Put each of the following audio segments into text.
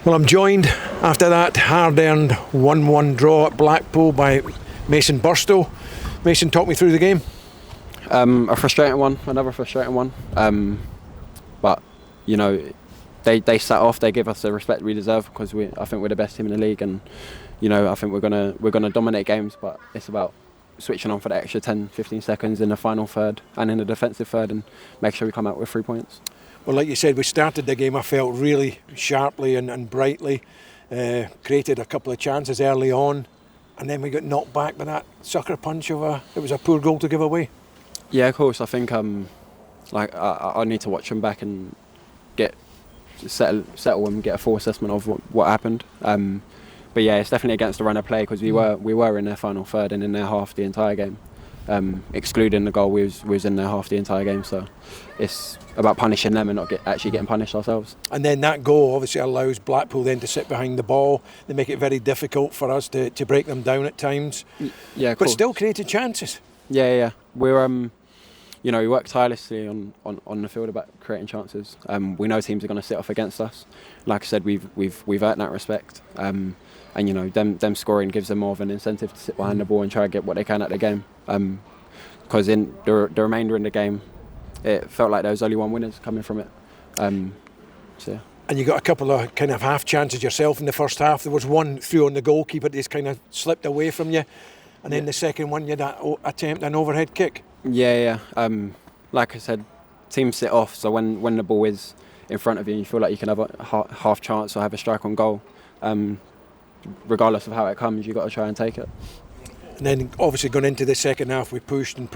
Well, I'm joined after that hard-earned 1-1 draw at Blackpool by Mason Burstow. Mason, talk me through the game. A frustrating one, another frustrating one. But you know, they sat off. They give us the respect we deserve because I think we're the best team in the league, and you know, I think we're gonna dominate games. But it's about switching on for the extra 10-15 seconds in the final third and in the defensive third, and make sure we come out with 3 points. Well, like you said, we started the game, I felt, really sharply and brightly. Created a couple of chances early on, and then we got knocked back by that sucker punch of it was a poor goal to give away. Yeah, of course. I think I need to watch them back and settle and get a full assessment of what happened. But yeah, it's definitely against the run of play because we were in their final third and in their half the entire game. Excluding the goal, we was in their half the entire game. So it's about punishing them and not actually getting punished ourselves. And then that goal obviously allows Blackpool then to sit behind the ball. They make it very difficult for us to break them down at times. Yeah, but still created chances. Yeah. We're we work tirelessly on the field about creating chances. We know teams are going to sit off against us. Like I said, we've earned that respect. And you know, them scoring gives them more of an incentive to sit behind the ball and try to get what they can at the game. Because in the remainder in the game, it felt like there was only one winner coming from it. So yeah. And you got a couple of kind of half chances yourself in the first half. There was one through on the goalkeeper that just kind of slipped away from you, and then the second one you had that attempt an overhead kick. Yeah. Like I said, teams sit off, so when the ball is in front of you, you feel like you can have a half chance or have a strike on goal. Regardless of how it comes, you've got to try and take it. And then obviously going into the second half, we pushed and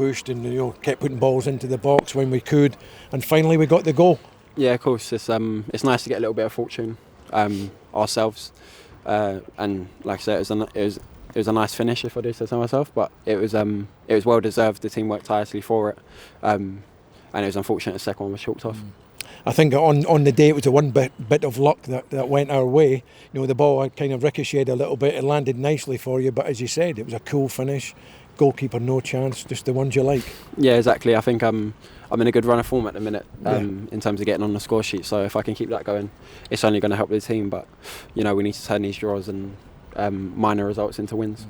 kept putting balls into the box when we could, and finally we got the goal. Yeah, of course. It's nice to get a little bit of fortune ourselves, and like I said, it was a nice finish, if I do say so myself. But it was well deserved. The team worked tirelessly for it, and it was unfortunate the second one was chalked off. I think on the day it was the one bit of luck that went our way. You know, the ball had kind of ricocheted a little bit. It landed nicely for you, but as you said, it was a cool finish. Goalkeeper no chance, just the ones you like. Yeah, exactly. I think I'm in a good run of form at the minute in terms of getting on the score sheet. So if I can keep that going, it's only going to help the team. But you know, we need to turn these draws and minor results into wins.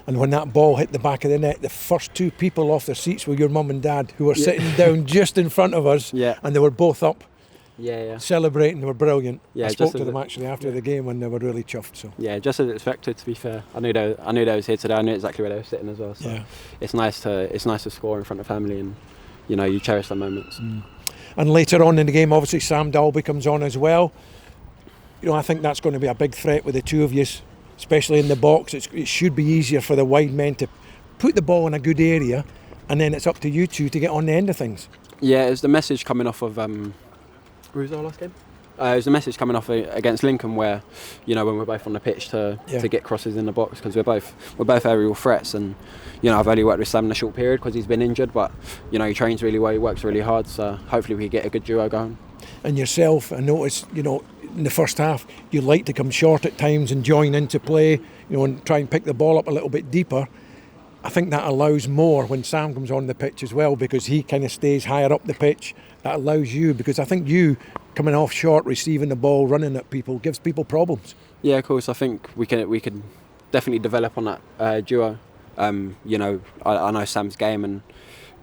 And when that ball hit the back of the net, the first two people off their seats were your mum and dad, who were sitting down just in front of us, and they were both up. Yeah. Celebrating, they were brilliant. Yeah, I spoke to them actually after the game, and they were really chuffed. So yeah, just as expected. To be fair, I knew they was here today. I knew exactly where they were sitting as well. So it's nice to score in front of family, and you know, you cherish the moments. And later on in the game, obviously Sam Dalby comes on as well. You know, I think that's going to be a big threat with the two of you, especially in the box. It should be easier for the wide men to put the ball in a good area, and then it's up to you two to get on the end of things. Yeah, it's the message coming off of. Who was our last game? It was a message coming off against Lincoln where, you know, when we're both on the pitch to get crosses in the box, because we're both aerial threats, and you know, I've only worked with Sam in a short period because he's been injured, but you know, he trains really well, he works really hard, so hopefully we get a good duo going. And yourself, I noticed, you know, in the first half you like to come short at times and join into play, you know, and try and pick the ball up a little bit deeper. I think that allows more when Sam comes on the pitch as well, because he kind of stays higher up the pitch. That allows you, because I think you coming off short, receiving the ball, running at people, gives people problems. Yeah, of course. I think we can definitely develop on that duo. You know, I know Sam's game, and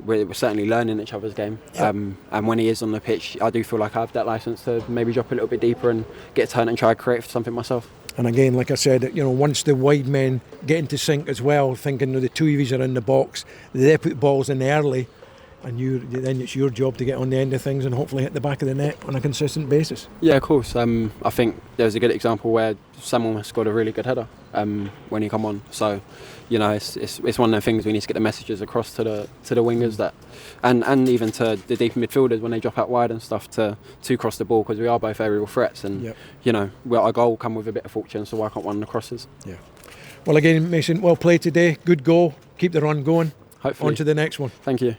we're certainly learning each other's game. Yep. And when he is on the pitch, I do feel like I have that license to maybe drop a little bit deeper and get a turn and try to create something myself. And again, like I said, you know, once the wide men get into sync as well, thinking the two of you are in the box, they put balls in early, and then it's your job to get on the end of things and hopefully hit the back of the net on a consistent basis. Yeah, of course. I think there was a good example where someone scored a really good header when he come on. So, you know, it's one of the things we need to get the messages across to the wingers that, and even to the deep midfielders when they drop out wide and stuff to cross the ball, because we are both aerial threats, and you know, our goal will come with a bit of fortune, so why can't one of the crosses? Yeah. Well, again, Mason, well played today. Good goal. Keep the run going. Hopefully. On to the next one. Thank you.